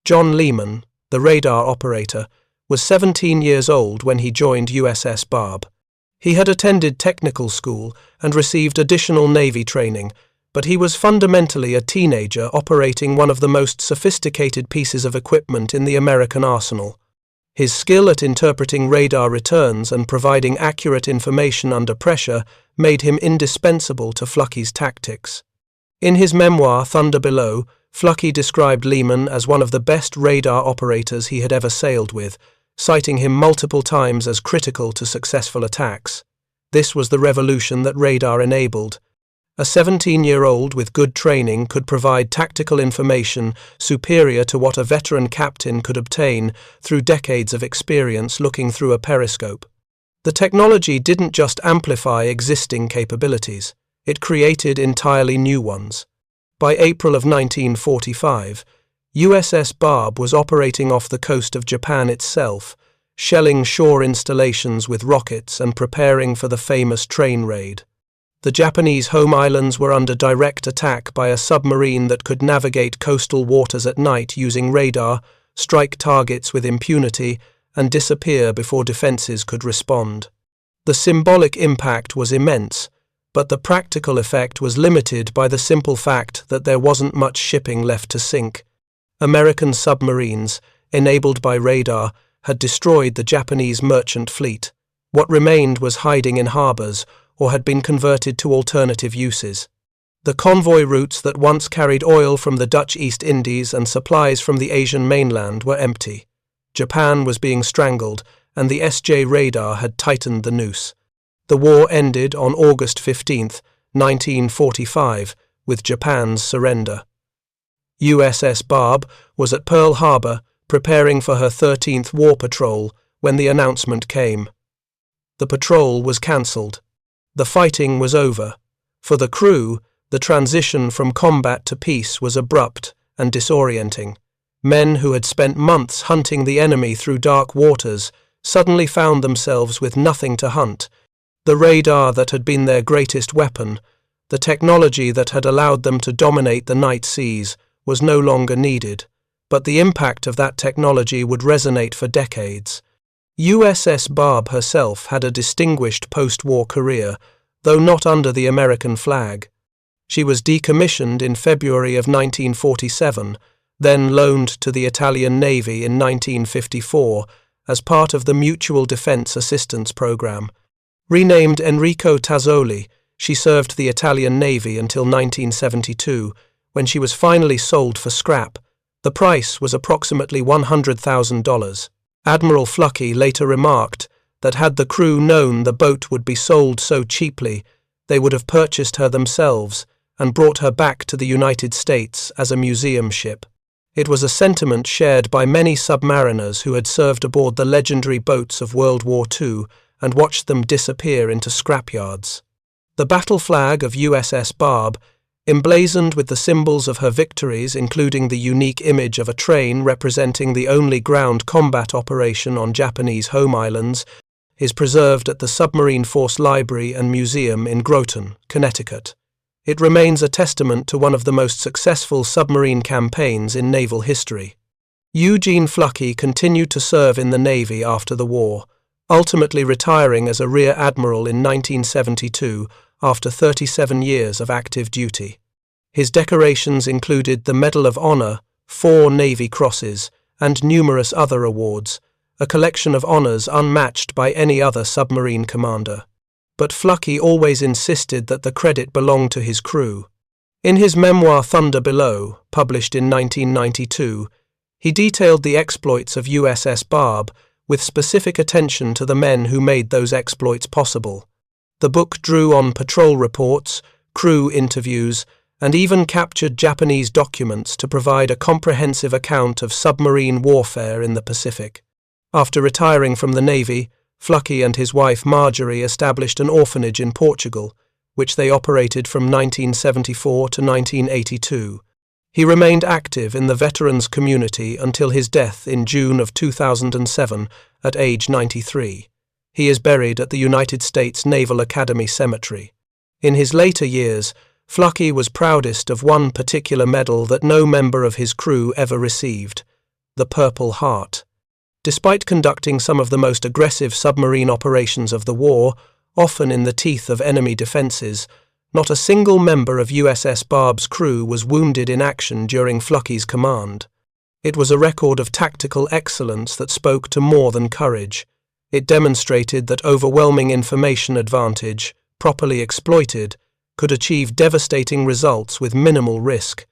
John Lehman, the radar operator, was 17 years old when he joined USS Barb. He had attended technical school and received additional Navy training, but he was fundamentally a teenager operating one of the most sophisticated pieces of equipment in the American arsenal. His skill at interpreting radar returns and providing accurate information under pressure made him indispensable to Flucky's tactics. In his memoir, Thunder Below, Flucky described Lehman as one of the best radar operators he had ever sailed with, citing him multiple times as critical to successful attacks. This was the revolution that radar enabled. A 17-year-old with good training could provide tactical information superior to what a veteran captain could obtain through decades of experience looking through a periscope. The technology didn't just amplify existing capabilities, it created entirely new ones. By April of 1945, USS Barb was operating off the coast of Japan itself, shelling shore installations with rockets and preparing for the famous train raid. The Japanese home islands were under direct attack by a submarine that could navigate coastal waters at night using radar, strike targets with impunity, and disappear before defenses could respond. The symbolic impact was immense, but the practical effect was limited by the simple fact that there wasn't much shipping left to sink. American submarines, enabled by radar, had destroyed the Japanese merchant fleet. What remained was hiding in harbors or had been converted to alternative uses. The convoy routes that once carried oil from the Dutch East Indies and supplies from the Asian mainland were empty. Japan was being strangled, and the SJ radar had tightened the noose. The war ended on August 15, 1945, with Japan's surrender. USS Barb was at Pearl Harbor preparing for her 13th war patrol when the announcement came. The patrol was cancelled. The fighting was over. For the crew, the transition from combat to peace was abrupt and disorienting. Men who had spent months hunting the enemy through dark waters suddenly found themselves with nothing to hunt. The radar that had been their greatest weapon, the technology that had allowed them to dominate the night seas, was no longer needed, but the impact of that technology would resonate for decades. USS Barb herself had a distinguished post-war career, though not under the American flag. She was decommissioned in February of 1947, then loaned to the Italian Navy in 1954 as part of the Mutual Defense Assistance Program. Renamed Enrico Tazzoli, she served the Italian Navy until 1972, when she was finally sold for scrap. The price was approximately $100,000. Admiral Flucky later remarked that had the crew known the boat would be sold so cheaply, they would have purchased her themselves and brought her back to the United States as a museum ship. It was a sentiment shared by many submariners who had served aboard the legendary boats of World War II and watched them disappear into scrapyards. The battle flag of USS Barb, emblazoned with the symbols of her victories, including the unique image of a train representing the only ground combat operation on Japanese home islands, is preserved at the Submarine Force Library and Museum in Groton, Connecticut. It remains a testament to one of the most successful submarine campaigns in naval history. Eugene Flucky continued to serve in the Navy after the war, ultimately retiring as a Rear Admiral in 1972 after 37 years of active duty. His decorations included the Medal of Honor, 4 Navy Crosses, and numerous other awards, a collection of honors unmatched by any other submarine commander. But Flucky always insisted that the credit belonged to his crew. In his memoir Thunder Below, published in 1992, he detailed the exploits of USS Barb with specific attention to the men who made those exploits possible. The book drew on patrol reports, crew interviews, and even captured Japanese documents to provide a comprehensive account of submarine warfare in the Pacific. After retiring from the Navy, Flucky and his wife Marjorie established an orphanage in Portugal, which they operated from 1974 to 1982. He remained active in the veterans community until his death in June of 2007 at age 93. He is buried at the United States Naval Academy Cemetery. In his later years, Fluckey was proudest of one particular medal that no member of his crew ever received, the Purple Heart. Despite conducting some of the most aggressive submarine operations of the war, often in the teeth of enemy defences, not a single member of USS Barb's crew was wounded in action during Fluckey's command. It was a record of tactical excellence that spoke to more than courage. It demonstrated that overwhelming information advantage, properly exploited, could achieve devastating results with minimal risk.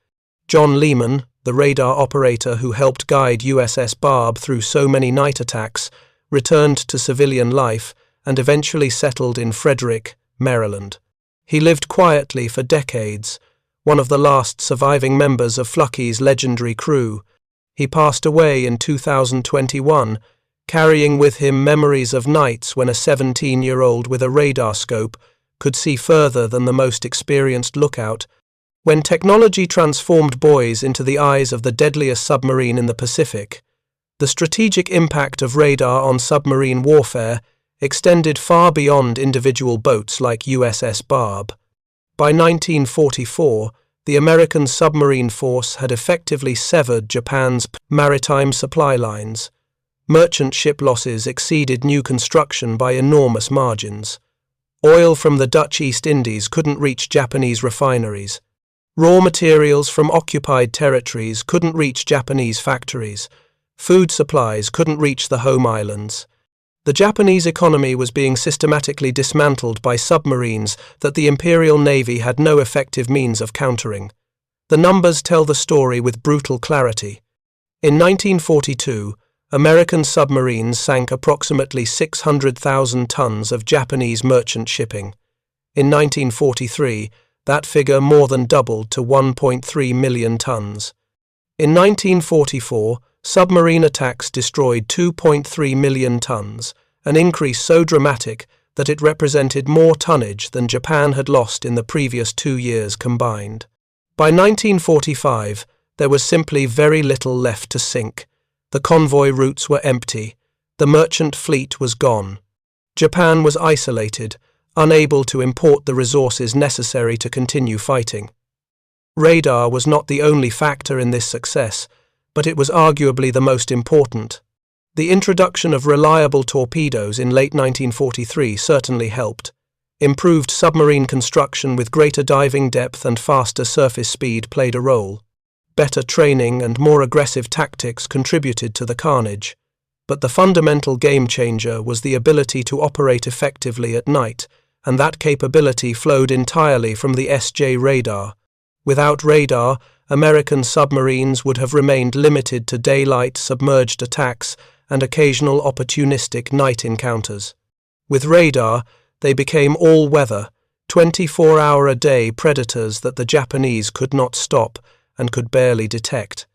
John Lehman, the radar operator who helped guide USS Barb through so many night attacks, returned to civilian life and eventually settled in Frederick, Maryland. He lived quietly for decades, one of the last surviving members of Fluckey's legendary crew. He passed away in 2021, carrying with him memories of nights when a 17-year-old with a radar scope could see further than the most experienced lookout. When technology transformed boys into the eyes of the deadliest submarine in the Pacific, the strategic impact of radar on submarine warfare extended far beyond individual boats like USS Barb. By 1944, the American submarine force had effectively severed Japan's maritime supply lines. Merchant ship losses exceeded new construction by enormous margins. Oil from the Dutch East Indies couldn't reach Japanese refineries. Raw materials from occupied territories couldn't reach Japanese factories. Food supplies couldn't reach the home islands. The Japanese economy was being systematically dismantled by submarines that the Imperial Navy had no effective means of countering. The numbers tell the story with brutal clarity. In 1942, American submarines sank approximately 600,000 tons of Japanese merchant shipping. In 1943, that figure more than doubled to 1.3 million tons. In 1944, submarine attacks destroyed 2.3 million tons, an increase so dramatic that it represented more tonnage than Japan had lost in the previous 2 years combined. By 1945, there was simply very little left to sink. The convoy routes were empty. The merchant fleet was gone. Japan was isolated, unable to import the resources necessary to continue fighting. Radar was not the only factor in this success, but it was arguably the most important. The introduction of reliable torpedoes in late 1943 certainly helped. Improved submarine construction with greater diving depth and faster surface speed played a role. Better training and more aggressive tactics contributed to the carnage. But the fundamental game changer was the ability to operate effectively at night, and that capability flowed entirely from the SJ radar. Without radar, American submarines would have remained limited to daylight submerged attacks and occasional opportunistic night encounters. With radar, they became all-weather, 24-hour-a-day predators that the Japanese could not stop and could barely detect.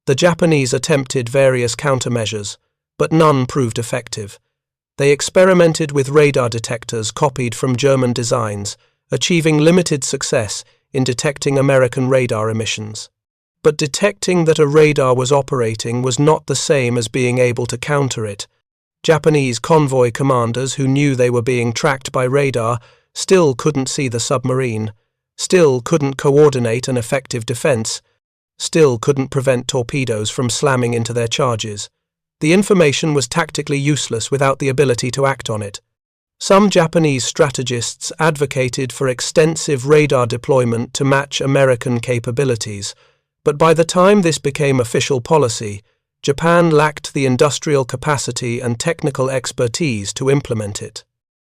The Japanese attempted various countermeasures, but none proved effective. They experimented with radar detectors copied from German designs, achieving limited success in detecting American radar emissions. But detecting that a radar was operating was not the same as being able to counter it. Japanese convoy commanders who knew they were being tracked by radar still couldn't see the submarine, still couldn't coordinate an effective defense, still couldn't prevent torpedoes from slamming into their charges. The information was tactically useless without the ability to act on it. Some Japanese strategists advocated for extensive radar deployment to match American capabilities, but by the time this became official policy, Japan lacked the industrial capacity and technical expertise to implement it.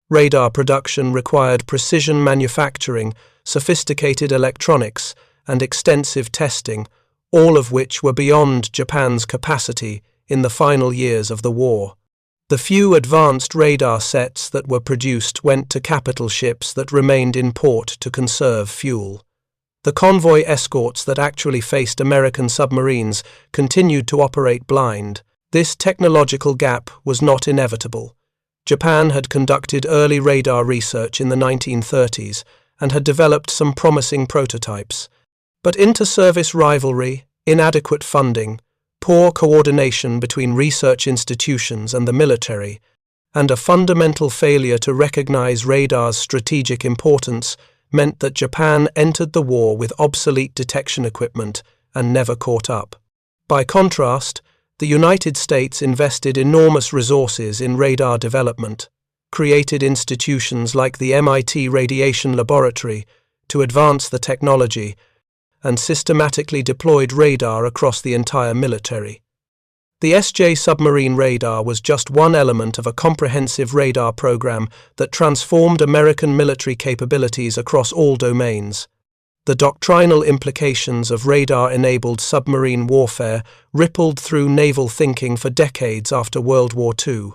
Radar production required precision manufacturing, sophisticated electronics, and extensive testing, all of which were beyond Japan's capacity in the final years of the war. The few advanced radar sets that were produced went to capital ships that remained in port to conserve fuel. The convoy escorts that actually faced American submarines continued to operate blind. This technological gap was not inevitable. Japan had conducted early radar research in the 1930s and had developed some promising prototypes. But inter-service rivalry, inadequate funding, poor coordination between research institutions and the military, and a fundamental failure to recognize radar's strategic importance meant that Japan entered the war with obsolete detection equipment and never caught up. By contrast, the United States invested enormous resources in radar development, created institutions like the MIT Radiation Laboratory to advance the technology, and systematically deployed radar across the entire military. The SJ submarine radar was just one element of a comprehensive radar program that transformed American military capabilities across all domains. The doctrinal implications of radar-enabled submarine warfare rippled through naval thinking for decades after World War II.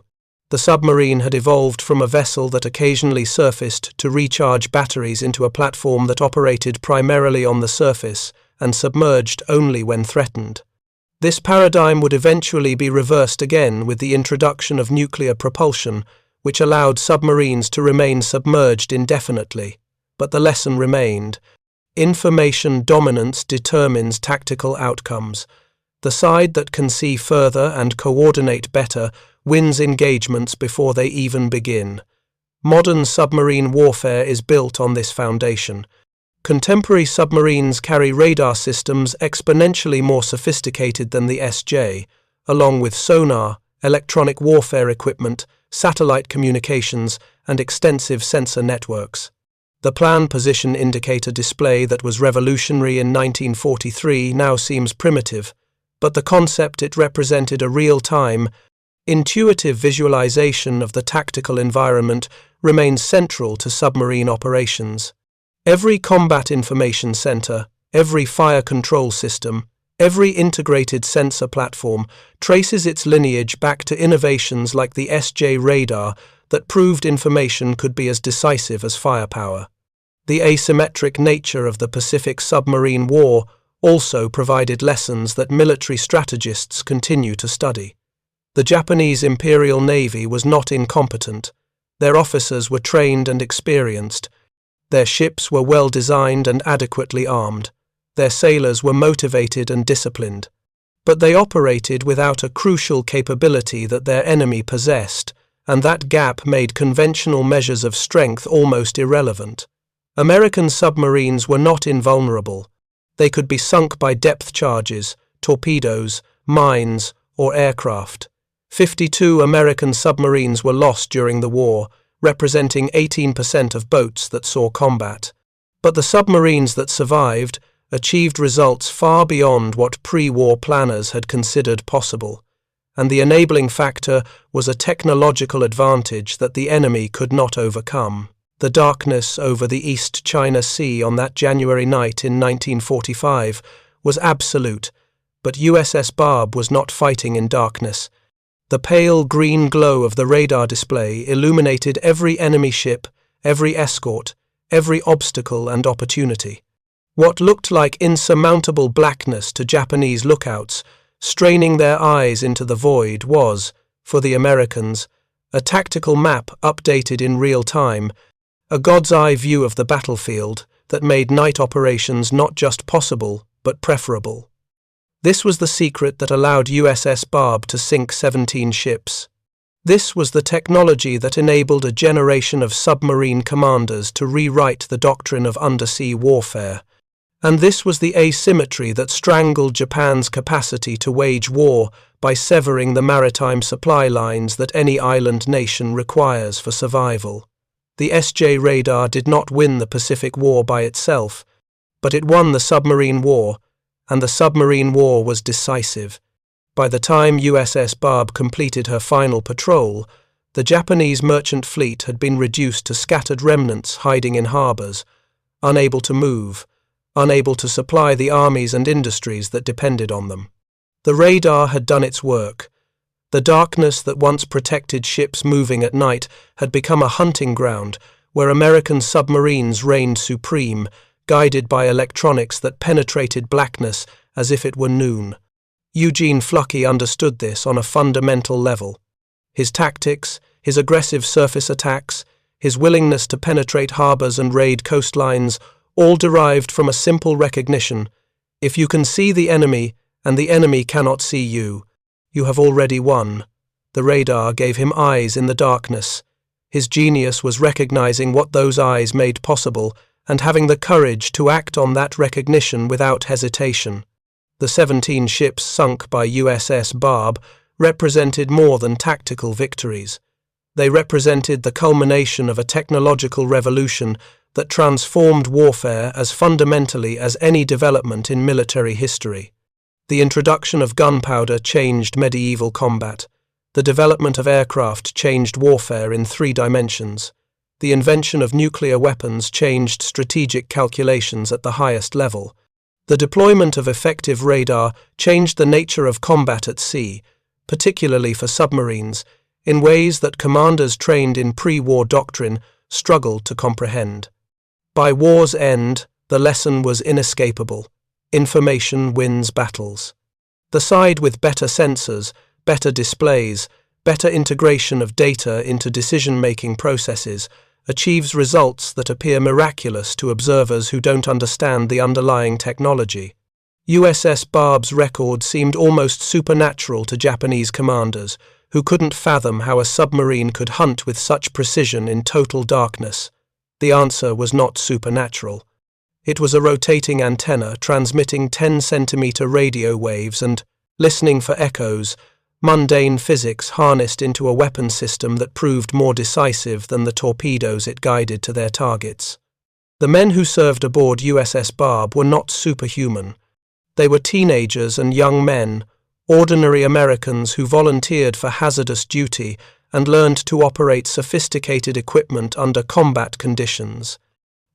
The submarine had evolved from a vessel that occasionally surfaced to recharge batteries into a platform that operated primarily on the surface and submerged only when threatened. This paradigm would eventually be reversed again with the introduction of nuclear propulsion, which allowed submarines to remain submerged indefinitely. But the lesson remained. Information dominance determines tactical outcomes. The side that can see further and coordinate better wins engagements before they even begin. Modern submarine warfare is built on this foundation. Contemporary submarines carry radar systems exponentially more sophisticated than the SJ, along with sonar, electronic warfare equipment, satellite communications, and extensive sensor networks. The plan position indicator display that was revolutionary in 1943 now seems primitive, but the concept it represented a real-time, intuitive visualization of the tactical environment remains central to submarine operations. Every combat information center, every fire control system, every integrated sensor platform traces its lineage back to innovations like the SJ radar that proved information could be as decisive as firepower. The asymmetric nature of the Pacific Submarine War also provided lessons that military strategists continue to study. The Japanese Imperial Navy was not incompetent. Their officers were trained and experienced. Their ships were well designed and adequately armed. Their sailors were motivated and disciplined. But they operated without a crucial capability that their enemy possessed, and that gap made conventional measures of strength almost irrelevant. American submarines were not invulnerable. They could be sunk by depth charges, torpedoes, mines, or aircraft. 52 American submarines were lost during the war, representing 18% of boats that saw combat. But the submarines that survived achieved results far beyond what pre-war planners had considered possible, and the enabling factor was a technological advantage that the enemy could not overcome. The darkness over the East China Sea on that January night in 1945 was absolute, but USS Barb was not fighting in darkness. The pale green glow of the radar display illuminated every enemy ship, every escort, every obstacle and opportunity. What looked like insurmountable blackness to Japanese lookouts, straining their eyes into the void, was, for the Americans, a tactical map updated in real time, a god's-eye view of the battlefield that made night operations not just possible, but preferable. This was the secret that allowed USS Barb to sink 17 ships. This was the technology that enabled a generation of submarine commanders to rewrite the doctrine of undersea warfare. And this was the asymmetry that strangled Japan's capacity to wage war by severing the maritime supply lines that any island nation requires for survival. The SJ radar did not win the Pacific War by itself, but it won the submarine war, and the submarine war was decisive. By the time USS Barb completed her final patrol, the Japanese merchant fleet had been reduced to scattered remnants hiding in harbors, unable to move, unable to supply the armies and industries that depended on them. The radar had done its work. The darkness that once protected ships moving at night had become a hunting ground where American submarines reigned supreme, guided by electronics that penetrated blackness as if it were noon. Eugene Fluckey understood this on a fundamental level. His tactics, his aggressive surface attacks, his willingness to penetrate harbors and raid coastlines, all derived from a simple recognition If you can see the enemy and the enemy cannot see you, you have already won. The radar gave him eyes in the darkness. His genius was recognizing what those eyes made possible and having the courage to act on that recognition without hesitation. The 17 ships sunk by USS Barb represented more than tactical victories. They represented the culmination of a technological revolution that transformed warfare as fundamentally as any development in military history. The introduction of gunpowder changed medieval combat. The development of aircraft changed warfare in 3 dimensions. The invention of nuclear weapons changed strategic calculations at the highest level. The deployment of effective radar changed the nature of combat at sea, particularly for submarines, in ways that commanders trained in pre-war doctrine struggled to comprehend. By war's end, the lesson was inescapable. Information wins battles. The side with better sensors, better displays, better integration of data into decision-making processes achieves results that appear miraculous to observers who don't understand the underlying technology. USS Barb's record seemed almost supernatural to Japanese commanders, who couldn't fathom how a submarine could hunt with such precision in total darkness. The answer was not supernatural. It was a rotating antenna transmitting 10-centimeter radio waves and, listening for echoes, mundane physics harnessed into a weapon system that proved more decisive than the torpedoes it guided to their targets. The men who served aboard USS Barb were not superhuman. They were teenagers and young men, ordinary Americans who volunteered for hazardous duty and learned to operate sophisticated equipment under combat conditions.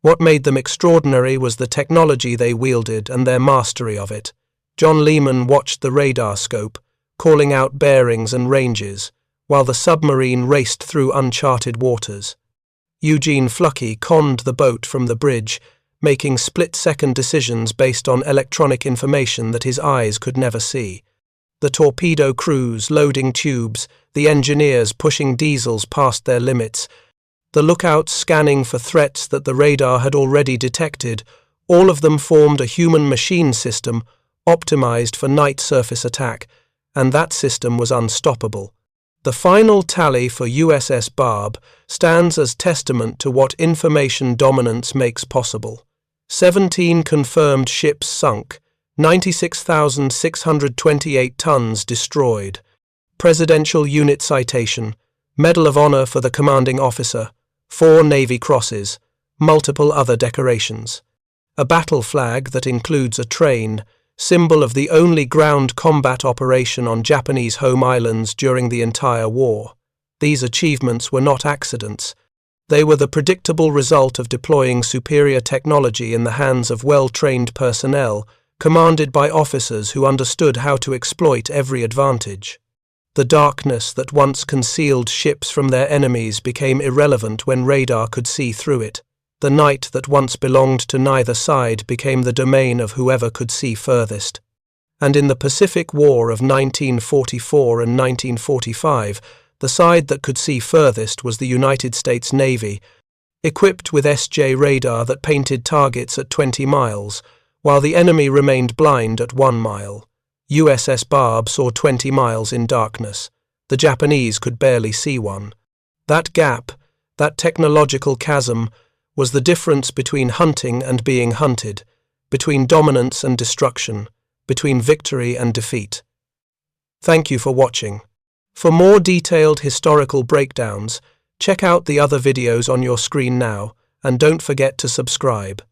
What made them extraordinary was the technology they wielded and their mastery of it. John Lehman watched the radar scope, calling out bearings and ranges, while the submarine raced through uncharted waters. Eugene Fluckey conned the boat from the bridge, making split-second decisions based on electronic information that his eyes could never see. The torpedo crews loading tubes, the engineers pushing diesels past their limits, the lookouts scanning for threats that the radar had already detected, all of them formed a human-machine system optimized for night surface attack, and that system was unstoppable. The final tally for USS Barb stands as testament to what information dominance makes possible. 17 confirmed ships sunk, 96,628 tons destroyed. Presidential Unit Citation, Medal of Honor for the commanding officer, 4 Navy Crosses, multiple other decorations. A battle flag that includes a train, symbol of the only ground combat operation on Japanese home islands during the entire war. These achievements were not accidents. They were the predictable result of deploying superior technology in the hands of well-trained personnel, commanded by officers who understood how to exploit every advantage. The darkness that once concealed ships from their enemies became irrelevant when radar could see through it. The night that once belonged to neither side became the domain of whoever could see furthest. And in the Pacific War of 1944 and 1945, the side that could see furthest was the United States Navy, equipped with SJ radar that painted targets at 20 miles, while the enemy remained blind at 1 mile. USS Barb saw 20 miles in darkness. The Japanese could barely see one. That gap, that technological chasm, was the difference between hunting and being hunted, between dominance and destruction, between victory and defeat. Thank you for watching. For more detailed historical breakdowns, check out the other videos on your screen now, and don't forget to subscribe.